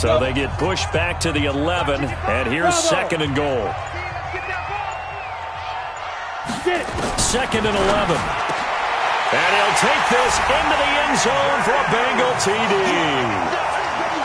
So they get pushed back to the 11, and here's second and goal. Second and 11. And he'll take this into the end zone for a Bengal TD.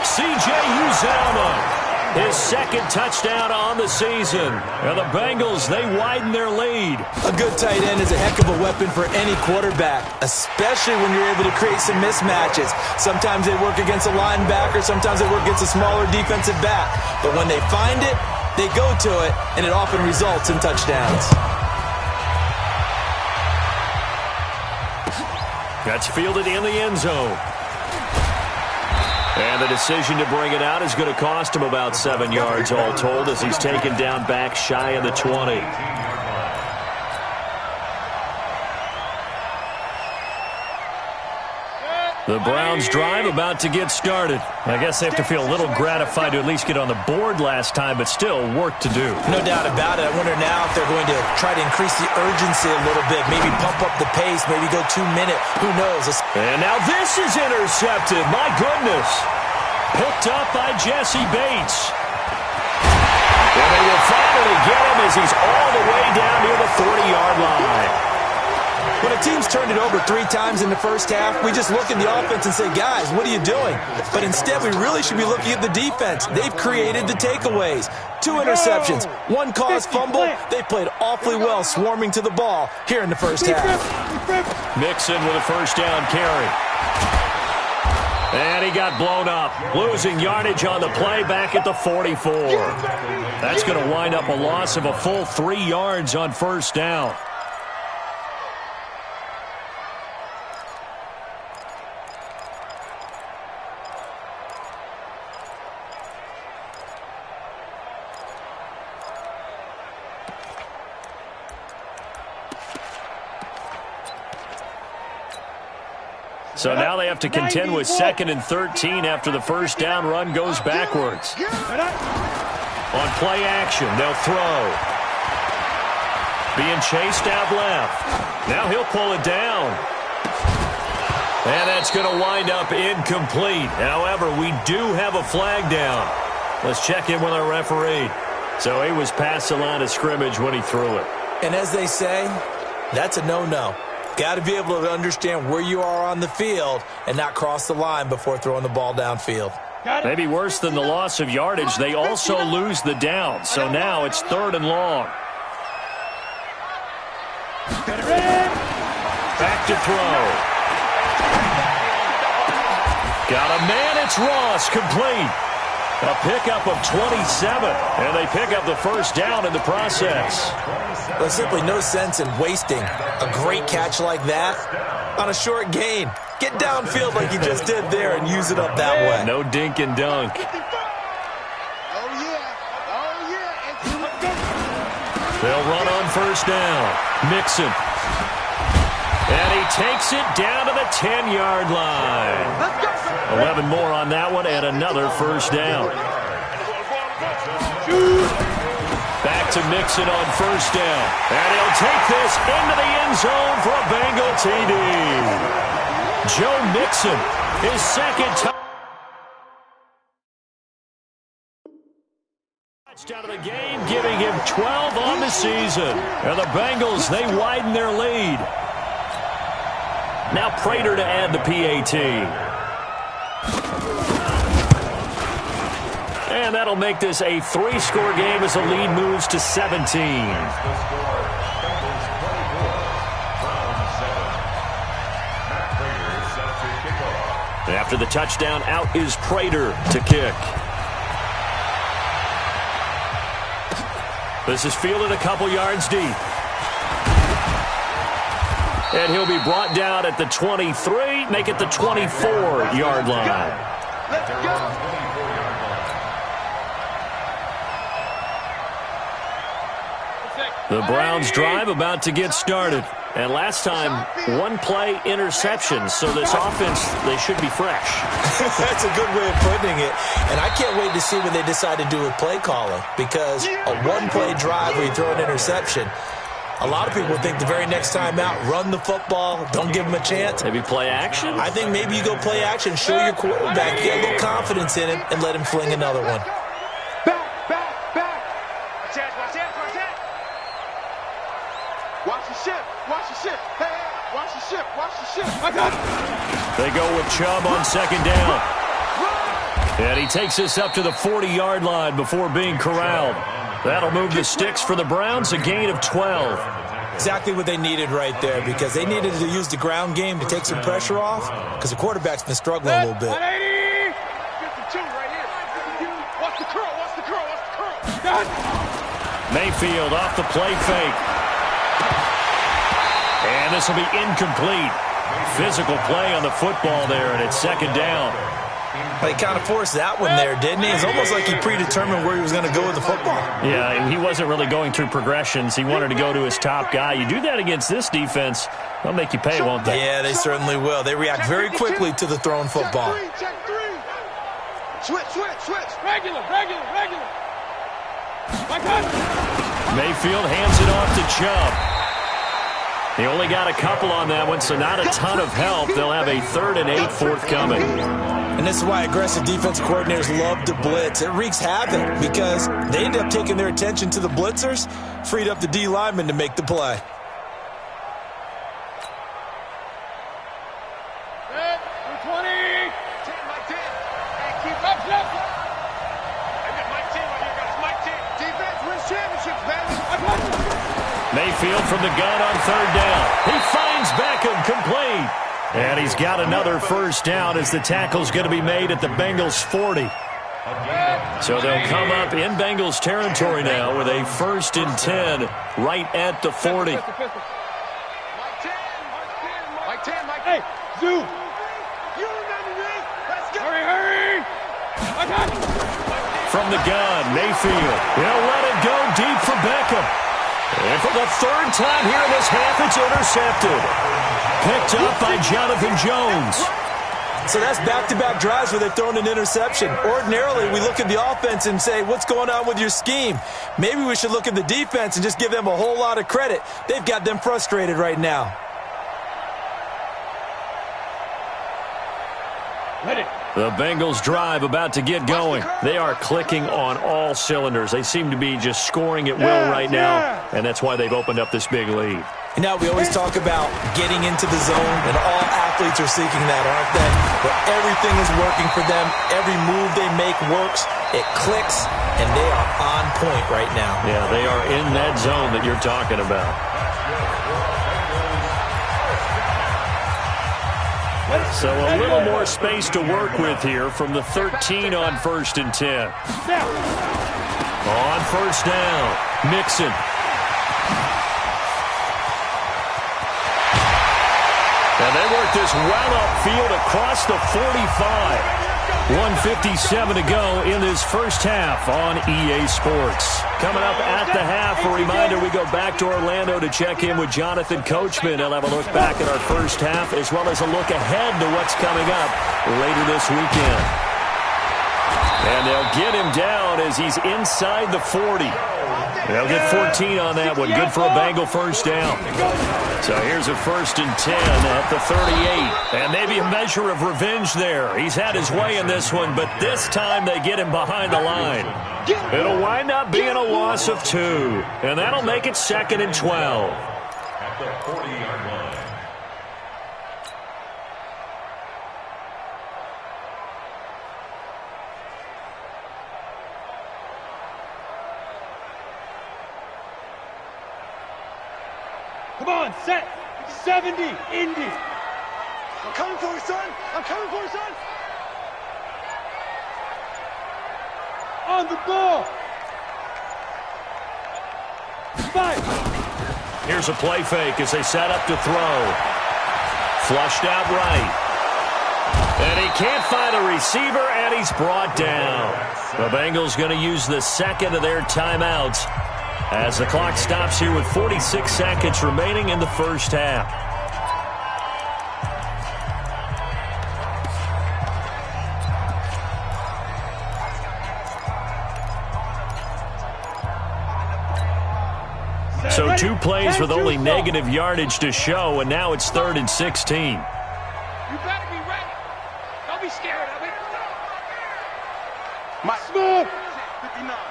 C.J. Uzomah, his second touchdown on the season. And the Bengals, they widen their lead. A good tight end is a heck of a weapon for any quarterback, especially when you're able to create some mismatches. Sometimes they work against a linebacker, sometimes they work against a smaller defensive back. But when they find it, they go to it, and it often results in touchdowns. That's fielded in the end zone. And the decision to bring it out is going to cost him about 7 yards all told as he's taken down back shy of the 20. The Browns drive about to get started. I guess they have to feel a little gratified to at least get on the board last time, but still work to do. No doubt about it. I wonder now if they're going to try to increase the urgency a little bit, maybe pump up the pace, maybe go 2 minute. Who knows? And now this is intercepted. My goodness. Picked up by Jesse Bates. And they will finally get him as he's all the way down near the 40-yard line. When a team's turned it over 3 times in the first half, we just look at the offense and say, guys, what are you doing? But instead, we really should be looking at the defense. They've created the takeaways. 2 interceptions, 1 caused fumble. They played awfully well swarming to the ball here in the first half. Mixon with a first down carry. And he got blown up, losing yardage on the play back at the 44. That's going to wind up a loss of a full 3 yards on first down. So now they have to contend with 2nd and 13 after the first down run goes backwards. On play action, they'll throw. Being chased out left. Now he'll pull it down. And that's going to wind up incomplete. However, we do have a flag down. Let's check in with our referee. So he was past the line of scrimmage when he threw it. And as they say, that's a no-no. Got to be able to understand where you are on the field and not cross the line before throwing the ball downfield. Maybe worse than the loss of yardage, they also lose the down. So now it's 3rd and long. Back to throw. Got a man, it's Ross, complete. A pickup of 27, and they pick up the first down in the process. There's simply no sense in wasting a great catch like that on a short gain. Get downfield like you just did there and use it up that way. No dink and dunk. They'll run on first down. Mixon. And he takes it down to the 10-yard line. 11 more on that one and another first down. Back to Mixon on first down. And he'll take this into the end zone for a Bengal TD. Joe Mixon, his second touchdown of the game, giving him 12 on the season. And the Bengals, they widen their lead. Now Prater to add the PAT. And that'll make this a 3-score game as the lead moves to 17. After the touchdown, out is Prater to kick. This is fielded a couple yards deep. And he'll be brought down at the 23, make it the 24-yard line. Let's go. The Browns drive about to get started. And last time, 1-play interception, so this offense, they should be fresh. That's a good way of putting it. And I can't wait to see what they decide to do with play calling, because a 1-play drive where you throw an interception, A lot of people think the very next time out, run the football, don't give him a chance. Maybe play action? I think maybe you go play action, show your quarterback, get a little confidence in him, and let him fling another one. Back. Watch the ship. Hey, watch the ship. They go with Chubb on second down. And he takes this up to the 40-yard line before being corralled. That'll move the sticks for the Browns, a gain of 12. Exactly what they needed right there, because they needed to use the ground game to take some pressure off, because the quarterback's been struggling a little bit. 52 right here. Watch the curl. Mayfield off the play fake. And this will be incomplete. Physical play on the football there, and it's second down. He kind of forced that one there, didn't he? It's almost like he predetermined where he was going to go with the football. Yeah, he wasn't really going through progressions. He wanted to go to his top guy. You do that against this defense, they'll make you pay, won't they? Yeah, they certainly will. They react very quickly to the thrown football. Check three. Switch. Regular. Mayfield hands it off to Chubb. He only got a couple on that one, so not a ton of help. They'll have a 3rd and 8 forthcoming. And this is why aggressive defensive coordinators love to blitz. It wreaks havoc because they end up taking their attention to the blitzers, freed up the D lineman to make the play. Mayfield from the gun on 3rd down. He finds Beckham complete. And he's got another first down as the tackle's going to be made at the Bengals 40. So they'll come up in Bengals territory now with a 1st and 10 right at the 40. Mike 10. Hey, Zoo. You remember me. Let's go. Hurry. From the gun, Mayfield. He'll let it go deep for Beckham. And for the 3rd time here in this half, it's intercepted. Picked up by Jonathan Jones. So that's back-to-back drives where they've thrown an interception. Ordinarily, we look at the offense and say, what's going on with your scheme? Maybe we should look at the defense and just give them a whole lot of credit. They've got them frustrated right now. The Bengals drive about to get going. They are clicking on all cylinders. They seem to be just scoring at will right now, and that's why they've opened up this big lead. And now we always talk about getting into the zone, and all athletes are seeking that, aren't they? Where everything is working for them. Every move they make works. It clicks, and they are on point right now. Yeah, they are in that zone that you're talking about. So a little more space to work with here from the 13 on 1st and 10. On 1st down, Mixon. And they work this well upfield across the 45. 1:57 to go in this first half on EA Sports. Coming up at the half, a reminder, we go back to Orlando to check in with Jonathan Coachman. He'll have a look back at our first half as well as a look ahead to what's coming up later this weekend. And they'll get him down as he's inside the 40. They'll get 14 on that one. Good for a Bengal first down. So here's a 1st and 10 at the 38. And maybe a measure of revenge there. He's had his way in this one, but this time they get him behind the line. It'll wind up being a loss of 2. And that'll make it 2nd and 12. At the 40-yard line. Come on, set. 70, Indy. I'm coming for you, son. On the ball. 5. Here's a play fake as they set up to throw. Flushed out right. And he can't find a receiver, and he's brought down. The Bengals going to use the 2nd of their timeouts as the clock stops here with 46 seconds remaining in the first half. So 2 plays with only negative yardage to show, and now it's 3rd and 16. You better be ready. Don't be scared of it. Mike. Smooth.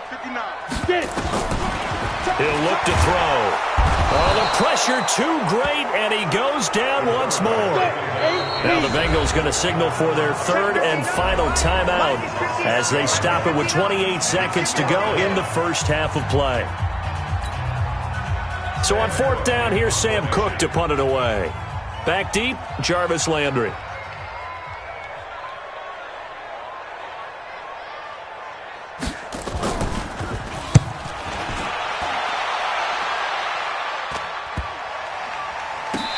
59. Get it. He'll look to throw. Oh, the pressure too great, and he goes down once more. Now the Bengals going to signal for their 3rd and final timeout as they stop it with 28 seconds to go in the first half of play. So on 4th down, here's Sam Cook to punt it away. Back deep, Jarvis Landry.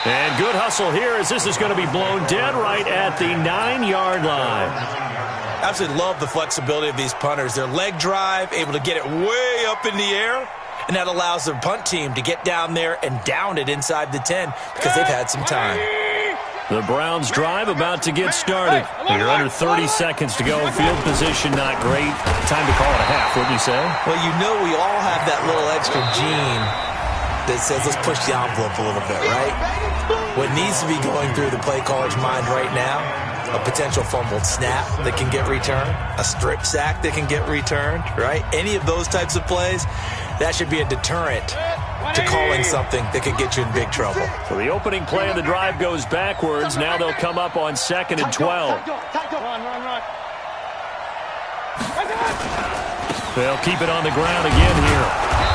And good hustle here as this is going to be blown dead right at the 9-yard line. Absolutely love the flexibility of these punters. Their leg drive, able to get it way up in the air, and that allows their punt team to get down there and down it inside the 10 because they've had some time. The Browns drive about to get started. You're under 30 seconds to go. Field position not great. Time to call it a half, wouldn't you say? Well, you know we all have that little extra gene that says let's push the envelope a little bit, right? What needs to be going through the play caller's mind right now, a potential fumbled snap that can get returned, a strip sack that can get returned, right? Any of those types of plays, that should be a deterrent to calling something that could get you in big trouble. So the opening play of the drive goes backwards. Now they'll come up on 2nd and 12. Run. They'll keep it on the ground again here.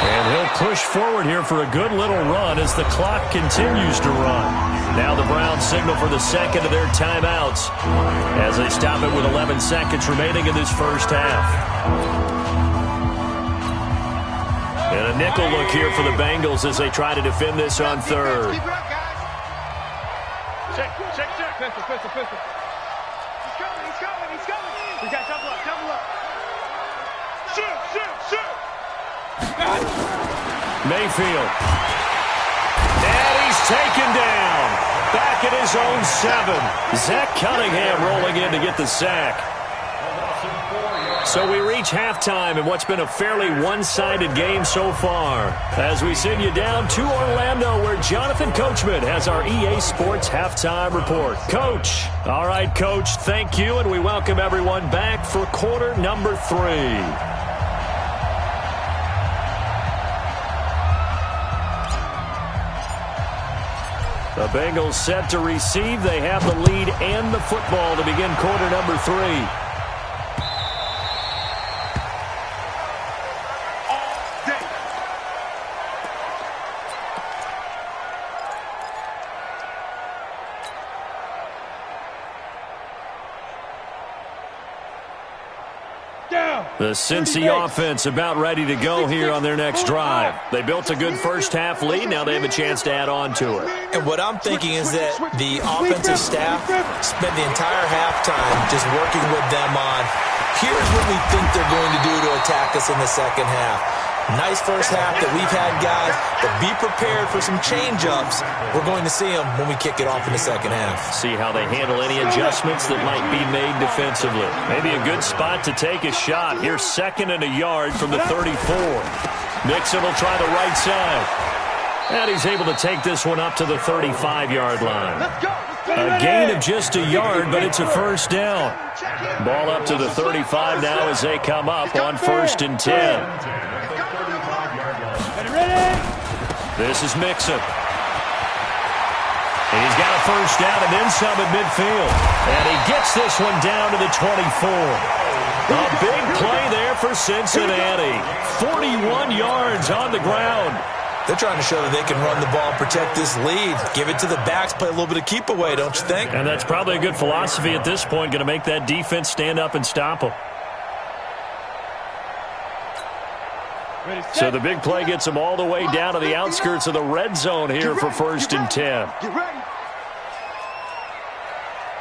And he'll push forward here for a good little run as the clock continues to run. Now the Browns signal for the 2nd of their timeouts as they stop it with 11 seconds remaining in this first half. And a nickel look here for the Bengals as they try to defend this on 3rd. Keep it up, guys. Check. Pistol. He's coming. We got double up. Shoot. Mayfield. And he's taken down. Back at his own 7. Zach Cunningham rolling in to get the sack. So we reach halftime in what's been a fairly one-sided game so far. As we send you down to Orlando where Jonathan Coachman has our EA Sports Halftime Report. Coach. All right, Coach, thank you, and we welcome everyone back for quarter number 3. The Bengals set to receive. They have the lead and the football to begin quarter number 3. The Cincy offense about ready to go here on their next drive. They built a good first half lead. Now they have a chance to add on to it. And what I'm thinking is that the offensive staff spent the entire halftime just working with them on, here's what we think they're going to do to attack us in the second half. Nice first half that we've had, guys, but be prepared for some change-ups. We're going to see them when we kick it off in the second half. See how they handle any adjustments that might be made defensively. Maybe a good spot to take a shot. Here's 2nd and a yard from the 34. Mixon will try the right side. And he's able to take this one up to the 35-yard line. A gain of just a yard, but it's a first down. Ball up to the 35 now as they come up on 1st and 10. This is Mixon. And he's got a first down and then some at midfield. And he gets this one down to the 24. A big play there for Cincinnati. 41 yards on the ground. They're trying to show that they can run the ball and protect this lead. Give it to the backs, play a little bit of keep away, don't you think? And that's probably a good philosophy at this point. Going to make that defense stand up and stop them. So the big play gets them all the way down to the outskirts of the red zone here for 1st and 10. Get ready.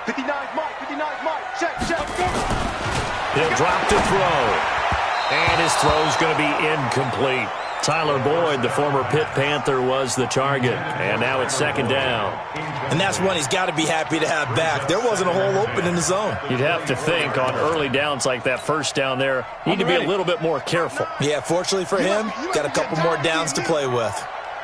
59's Mike. Check. He'll drop to throw. And his throw's going to be incomplete. Tyler Boyd, the former Pitt Panther, was the target. And now it's 2nd down. And that's one he's got to be happy to have back. There wasn't a hole open in the zone. You'd have to think on early downs like that first down there, need to be a little bit more careful. Yeah, fortunately for him, got a couple more downs to play with.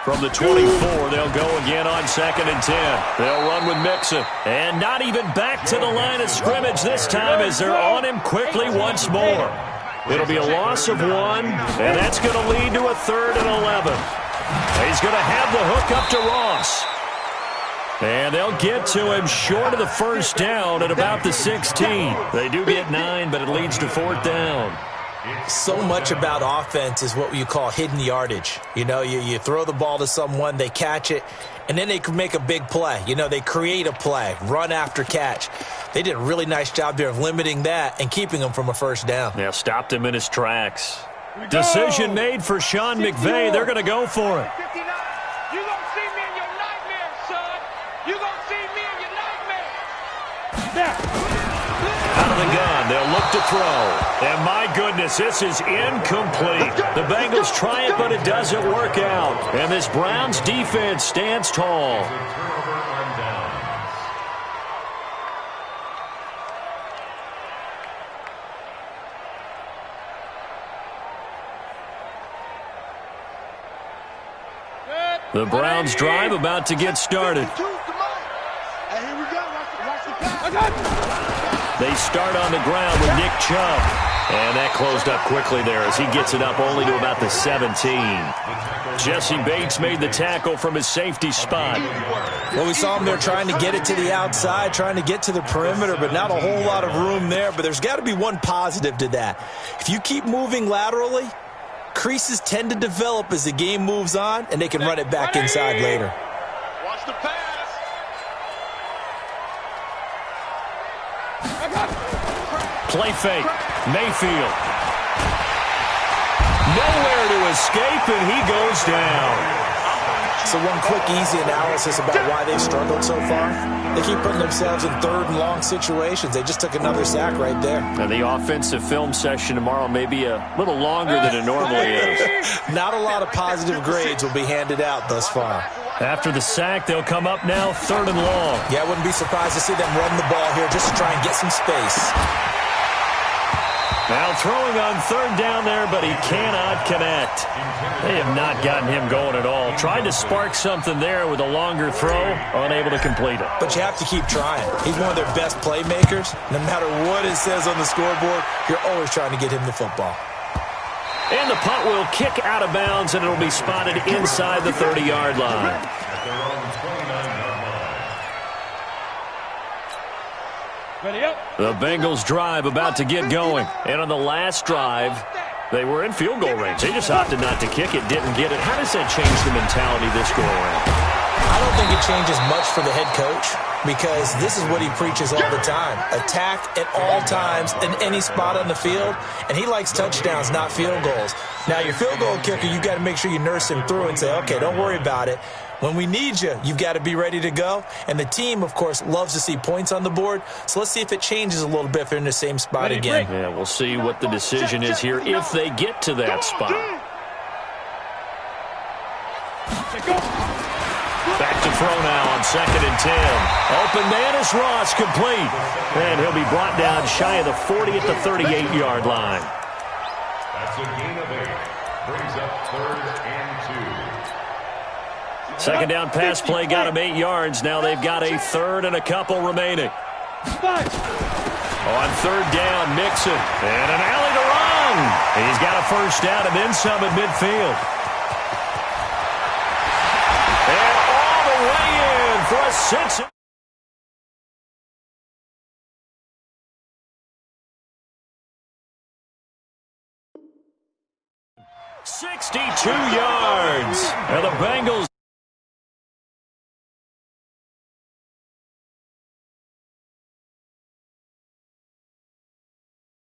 From the 24, they'll go again on 2nd and 10. They'll run with Mixon. And not even back to the line of scrimmage this time as they're on him quickly once more. It'll be a loss of 1, and that's going to lead to a 3rd and 11. He's going to have the hook up to Ross. And they'll get to him short of the first down at about the 16. They do get 9, but it leads to 4th down. So much about offense is what you call hidden yardage. You know, you throw the ball to someone, they catch it, and then they can make a big play. You know, they create a play, run after catch. They did a really nice job there of limiting that and keeping him from a first down. Yeah, stopped him in his tracks. Decision made for Sean McVay. They're going to go for it. You gonna see me in your nightmares, son. You gonna see me in your nightmares. Out of the gun, they'll look to throw. And my goodness, this is incomplete. The Bengals try it, but it doesn't work out. And this Browns defense stands tall. The Browns drive about to get started. They start on the ground with Nick Chubb. And that closed up quickly there as he gets it up only to about the 17. Jesse Bates made the tackle from his safety spot. Well, we saw him there trying to get it to the outside, trying to get to the perimeter, but not a whole lot of room there. But there's got to be one positive to that. If you keep moving laterally, creases tend to develop as the game moves on, and they can run it back inside later. Watch the pass. Play fake. Mayfield. Nowhere to escape, and he goes down. So one quick, easy analysis about why they've struggled so far. They keep putting themselves in 3rd and long situations. They just took another sack right there. And the offensive film session tomorrow may be a little longer than it normally is. Not a lot of positive grades will be handed out thus far. After the sack, they'll come up now 3rd and long. Yeah, I wouldn't be surprised to see them run the ball here just to try and get some space. Now throwing on 3rd down there, but he cannot connect. They have not gotten him going at all. Tried to spark something there with a longer throw, unable to complete it. But you have to keep trying. He's one of their best playmakers. No matter what it says on the scoreboard, you're always trying to get him the football. And the punt will kick out of bounds, and it'll be spotted inside the 30-yard line. The Bengals drive about to get going. And on the last drive, they were in field goal range. They just opted not to kick it, didn't get it. How does that change the mentality this go around? I don't think it changes much for the head coach because this is what he preaches all the time. Attack at all times in any spot on the field, and he likes touchdowns, not field goals. Now, your field goal kicker, you've got to make sure you nurse him through and say, okay, don't worry about it. When we need you, you've got to be ready to go. And the team, of course, loves to see points on the board. So let's see if it changes a little bit if they're in the same spot again. Yeah, we'll see what the decision is here if they get to that spot. Back to throw now on 2nd and 10. Open man is Ross, complete. And he'll be brought down shy of the 40 at the 38-yard line. That's a gain of 8. Brings up 3rd and 2. Second down pass play got him 8 yards. Now they've got a 3rd and a couple remaining. On 3rd down, Mixon. And an alley to run. He's got a first down and then some at midfield. And all the way in for a 6. 62 yards. And the Bengals